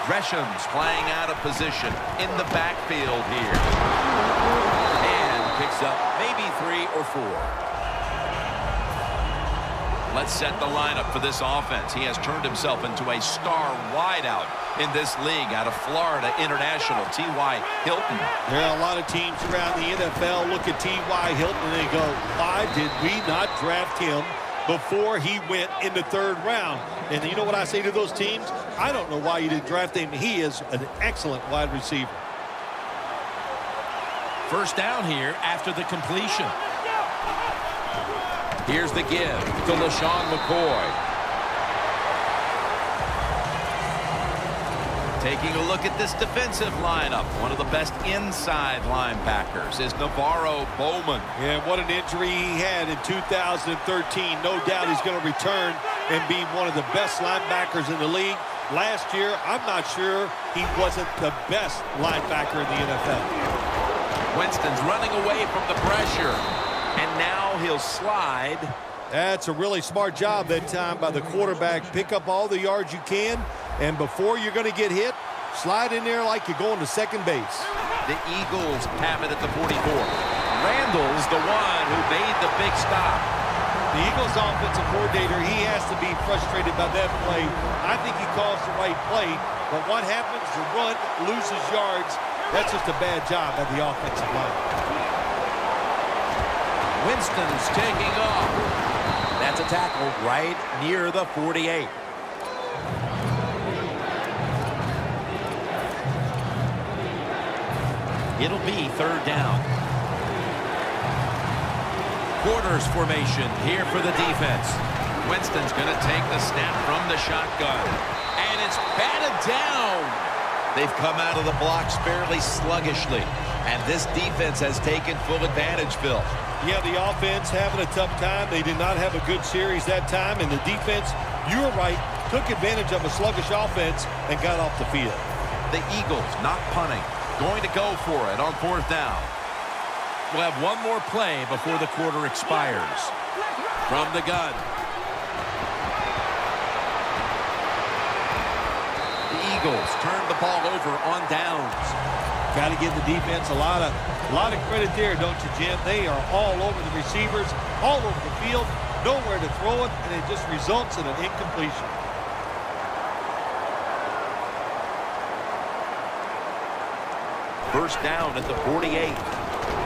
Gresham's playing out of position in the backfield here. And picks up maybe 3 or 4. Let's set the lineup for this offense. He has turned himself into a star wideout in this league out of Florida International, T.Y. Hilton. There are a lot of teams around the NFL look at T.Y. Hilton and they go, why did we not draft him before he went in the 3rd round? And you know what I say to those teams? I don't know why you didn't draft him. He is an excellent wide receiver. First down here after the completion. Here's the give to LaShawn McCoy. Taking a look at this defensive lineup. One of the best inside linebackers is Navarro Bowman. Yeah, what an injury he had in 2013. No doubt he's going to return and be one of the best linebackers in the league. Last year, I'm not sure he wasn't the best linebacker in the NFL. Winston's running away from the pressure. And now he'll slide. That's a really smart job that time by the quarterback. Pick up all the yards you can, and before you're going to get hit, slide in there like you're going to second base. The Eagles have it at the 44. Randall's the one who made the big stop. The Eagles offensive coordinator, he has to be frustrated by that play. I think he calls the right play, but what happens? The run loses yards. That's just a bad job by the offensive line. Winston's taking off. That's a tackle right near the 48. It'll be 3rd down. Quarters formation here for the defense. Winston's going to take the snap from the shotgun. And it's batted down. They've come out of the blocks fairly sluggishly. And this defense has taken full advantage, Phil. Yeah, the offense having a tough time. They did not have a good series that time. And the defense, you were right, took advantage of a sluggish offense and got off the field. The Eagles not punting. Going to go for it on 4th down. We'll have one more play before the quarter expires. From the gun. The Eagles turn the ball over on downs. Got to give the defense a lot of credit there, don't you, Jim? They are all over the receivers, all over the field, nowhere to throw it, and it just results in an incompletion. First down at the 48.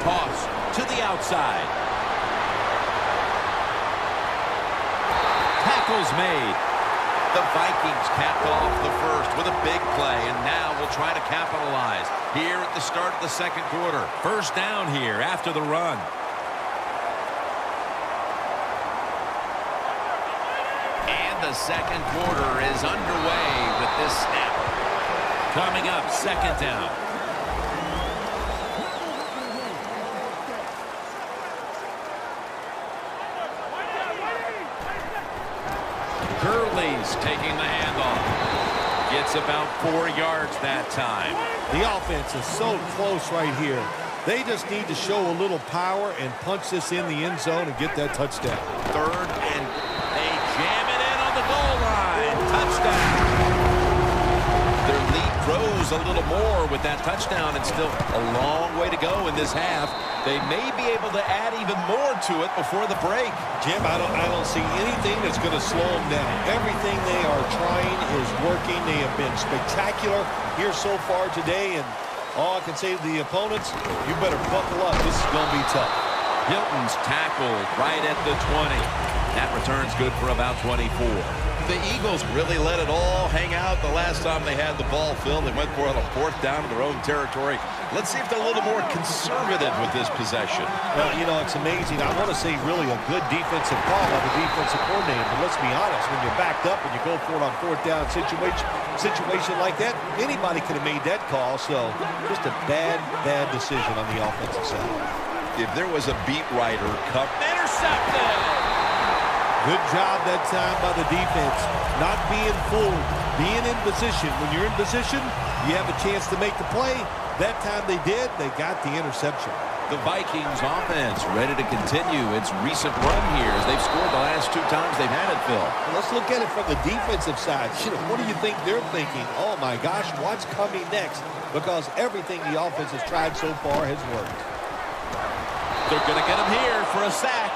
Toss to the outside. Tackles made. The Vikings capped off the first with a big play, and now we'll try to capitalize here at the start of the 2nd quarter. First down here after the run. And the 2nd quarter is underway with this snap. Coming up, 2nd down. Gurley's taking the handoff. Gets about 4 yards that time. The offense is so close right here. They just need to show a little power and punch this in the end zone and get that touchdown. 3rd, and they jam it in on the goal line. Touchdown. Their lead grows a little more with that touchdown, and still a long way to go in this half. They may be able to add even more to it before the break. Jim, I don't see anything that's going to slow them down. Everything they are trying is working. They have been spectacular here so far today, and all I can say to the opponents, you better buckle up. This is going to be tough. Hilton's tackled right at the 20. That return's good for about 24. The Eagles really let it all hang out the last time they had the ball, Phil. They went for it on 4th down in their own territory. Let's see if they're a little more conservative with this possession. Well, you know, it's amazing. I want to say really a good defensive call by the defensive coordinator. But let's be honest, when you're backed up and you go for it on 4th down situation like that, anybody could have made that call. So just a bad decision on the offensive side. If there was a beat writer, intercepted! Good job that time by the defense. Not being fooled, being in position. When you're in position, you have a chance to make the play. That time they did. They got the interception. The Vikings offense ready to continue its recent run here as they've scored the last 2 times they've had it, Phil. Well, let's look at it from the defensive side. What do you think they're thinking? Oh, my gosh, what's coming next? Because everything the offense has tried so far has worked. They're going to get him here for a sack.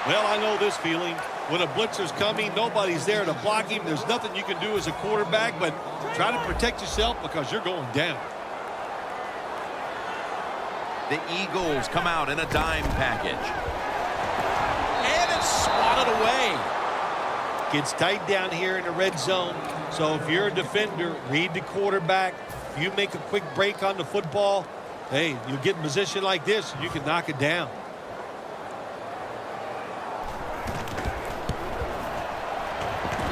Well, I know this feeling. When a blitzer's coming, nobody's there to block him. There's nothing you can do as a quarterback, but try to protect yourself because you're going down. The Eagles come out in a dime package. And it's swatted away. Gets tight down here in the red zone. So if you're a defender, read the quarterback. If you make a quick break on the football, hey, you get in a position like this, you can knock it down.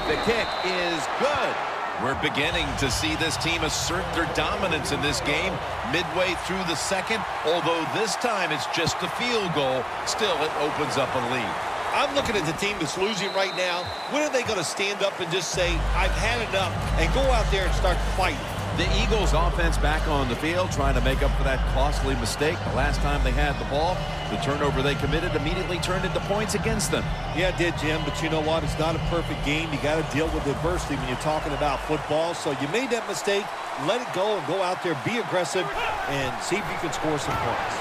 The kick is good. We're beginning to see this team assert their dominance in this game midway through the second, although this time it's just a field goal. Still, it opens up a lead. I'm looking at the team that's losing right now. When are they going to stand up and just say, I've had enough, and go out there and start fighting? The Eagles offense back on the field trying to make up for that costly mistake. The last time they had the ball, the turnover they committed immediately turned into points against them. Yeah, it did, Jim, but you know what? It's not a perfect game. You got to deal with adversity when you're talking about football. So you made that mistake. Let it go and go out there, be aggressive, and see if you can score some points.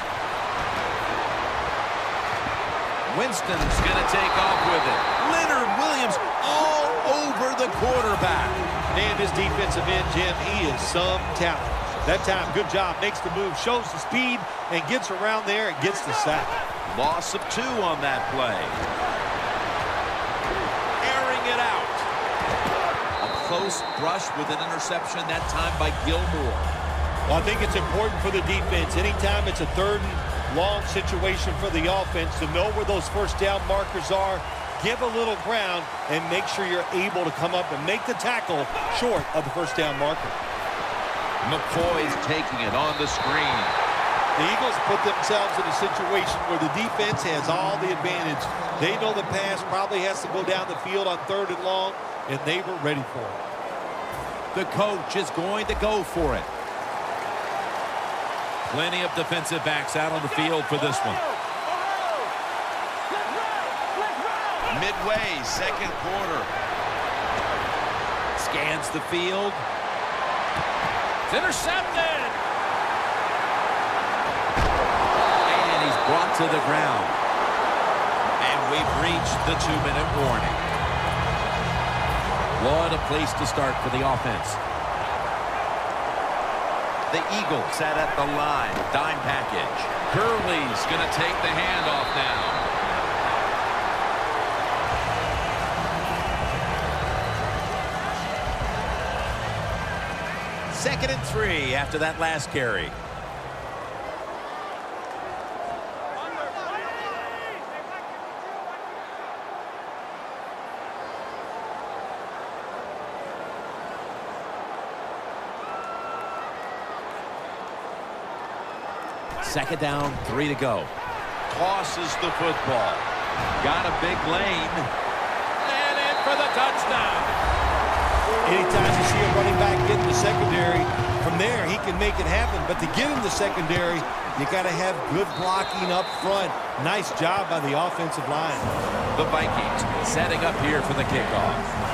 Winston's going to take off with it. Leonard Williams all over the quarterback. Man, this defensive end, Jim, he is some talent. That time, good job. Makes the move, shows the speed, and gets around there and gets the sack. Loss of 2 on that play. Airing it out. A close brush with an interception, that time by Gilmore. Well, I think it's important for the defense. Anytime it's a 3rd and long situation for the offense to know where those first down markers are, give a little ground, and make sure you're able to come up and make the tackle short of the first down marker. McCoy's taking it on the screen. The Eagles put themselves in a situation where the defense has all the advantage. They know the pass probably has to go down the field on 3rd and long, and they were ready for it. The coach is going to go for it. Plenty of defensive backs out on the field for this one. Midway, second quarter. Scans the field. It's intercepted. And he's brought to the ground. And we've reached the 2-minute warning. What a place to start for the offense. The Eagles set at the line. Dime package. Gurley's going to take the handoff now. 2nd and 3 after that last carry. Second down, 3 to go. Tosses the football. Got a big lane. And in for the touchdown. Anytime you see a running back get in the secondary, from there he can make it happen. But to get in the secondary, you got to have good blocking up front. Nice job by the offensive line. The Vikings setting up here for the kickoff.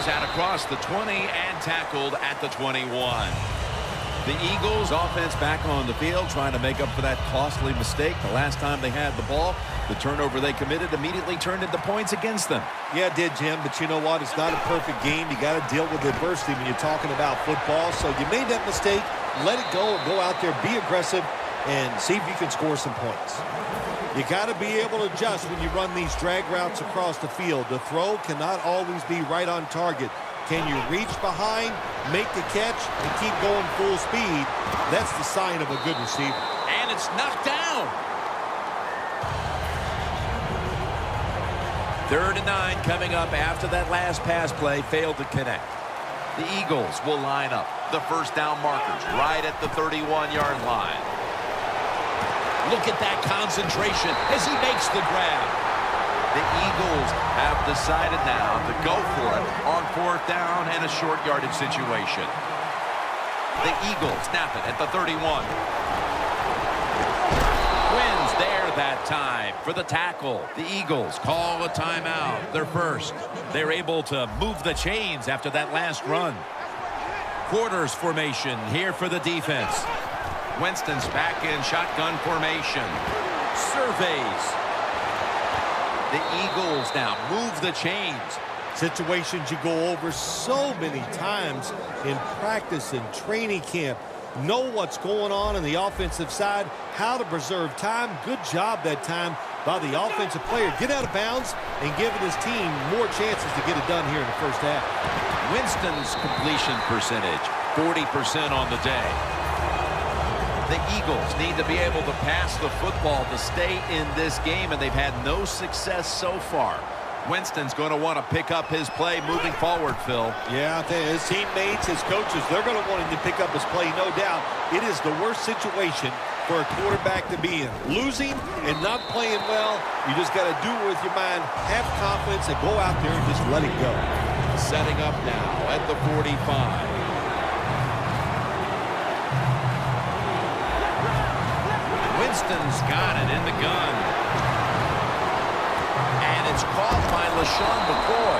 Out across the 20 and tackled at the 21. The Eagles offense back on the field trying to make up for that costly mistake. The last time they had the ball, the turnover they committed immediately turned into points against them. Yeah, it did, Jim, but you know what? It's not a perfect game. You got to deal with adversity when you're talking about football. So you made that mistake, let it go, and go out there, be aggressive, and see if you can score some points. You got to be able to adjust when you run these drag routes across the field. The throw cannot always be right on target. Can you reach behind, make the catch, and keep going full speed? That's the sign of a good receiver. And it's knocked down. 3rd and 9 coming up after that last pass play failed to connect. The Eagles will line up. The first down markers right at the 31-yard line. Look at that concentration as he makes the grab. The Eagles have decided now to go for it on 4th down and a short yardage situation. The Eagles snap it at the 31. Wins there that time for the tackle. The Eagles call a timeout. Their first. They're able to move the chains after that last run. Quarters formation here for the defense. Winston's back in shotgun formation. Surveys. The Eagles now move the chains. Situations you go over so many times in practice and training camp. Know what's going on the offensive side, how to preserve time. Good job that time by the offensive player. Get out of bounds and giving his team more chances to get it done here in the first half. Winston's completion percentage, 40% on the day. The Eagles need to be able to pass the football to stay in this game, and they've had no success so far. Winston's going to want to pick up his play moving forward, Phil. Yeah, his teammates, his coaches, they're going to want him to pick up his play, no doubt. It is the worst situation for a quarterback to be in. Losing and not playing well, you just got to do it with your mind, have confidence, and go out there and just let it go. Setting up now at the 45. Winston's got it in the gun. And it's caught by LaShawn McCoy.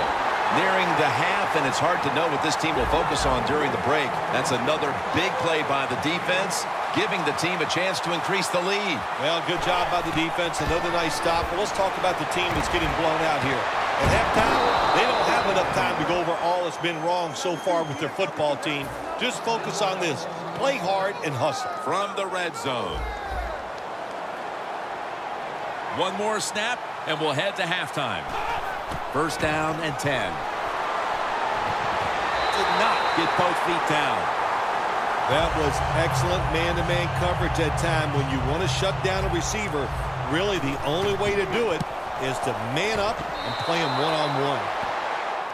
Nearing the half, and it's hard to know what this team will focus on during the break. That's another big play by the defense, giving the team a chance to increase the lead. Well, good job by the defense. Another nice stop. Well, let's talk about the team that's getting blown out here. At halftime, they don't have enough time to go over all that's been wrong so far with their football team. Just focus on this. Play hard and hustle. From the red zone. One more snap, and we'll head to halftime. First down and 10. Did not get both feet down. That was excellent man-to-man coverage that time. When you want to shut down a receiver, really the only way to do it is to man up and play him one-on-one.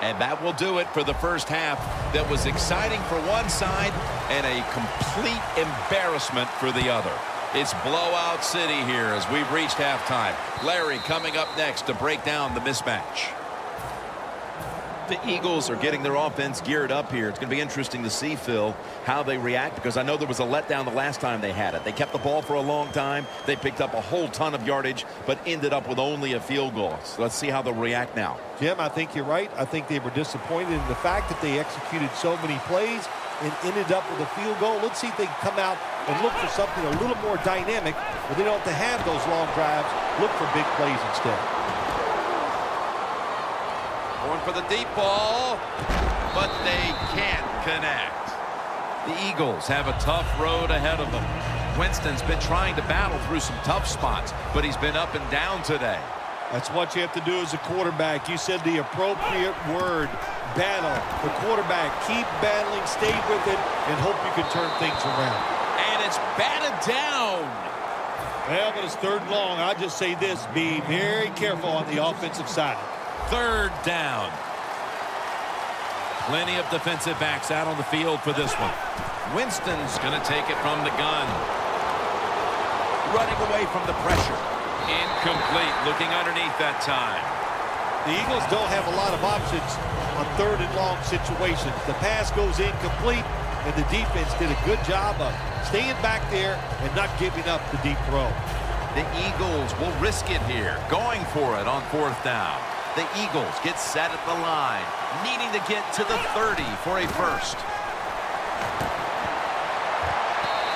And that will do it for the first half. That was exciting for one side and a complete embarrassment for the other. It's blowout city here as we've reached halftime. Larry coming up next to break down the mismatch. The Eagles are getting their offense geared up here. It's going to be interesting to see, Phil, how they react, because I know there was a letdown the last time they had it. They kept the ball for a long time. They picked up a whole ton of yardage, but ended up with only a field goal. So let's see how they'll react now. Jim, I think you're right. I think they were disappointed in the fact that they executed so many plays and ended up with a field goal. Let's see if they can come out and look for something a little more dynamic, where they don't have to have those long drives. Look for big plays instead. Going for the deep ball, but they can't connect. The Eagles have a tough road ahead of them. Winston's been trying to battle through some tough spots, but he's been up and down today. That's what you have to do as a quarterback. You said the appropriate word, battle. The quarterback, keep battling, stay with it, and hope you can turn things around. And it's batted down. Well, but it's third and long. I'll just say this, be very careful on the offensive side. Third down. Plenty of defensive backs out on the field for this one. Winston's going to take it from the gun. Running away from the pressure. Incomplete. Looking underneath that time. The Eagles don't have a lot of options on third and long situations. The pass goes incomplete, and the defense did a good job of staying back there and not giving up the deep throw. The Eagles will risk it here, going for it on fourth down. The Eagles get set at the line, needing to get to the 30 for a first.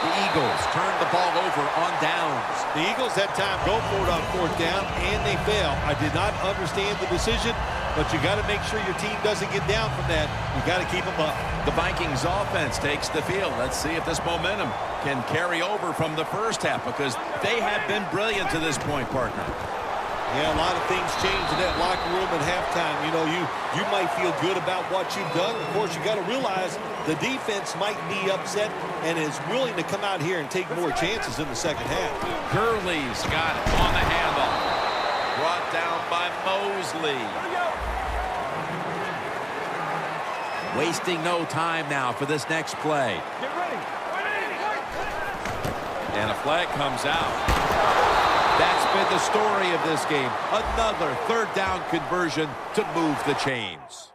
The Eagles turn the ball over on downs. The Eagles that time go for it on fourth down, and they fail. I did not understand the decision, but you got to make sure your team doesn't get down from that. You got to keep them up. The Vikings offense takes the field. Let's see if this momentum can carry over from the first half, because they have been brilliant to this point, partner. Yeah, a lot of things change in that locker room at halftime. You know, you might feel good about what you've done. Of course, you got to realize the defense might be upset and is willing to come out here and take more chances in the second half. Gurley's got it on the handoff. Brought down by Mosley. Wasting no time now for this next play. Get ready. And a flag comes out. That's been the story of this game. Another third down conversion to move the chains.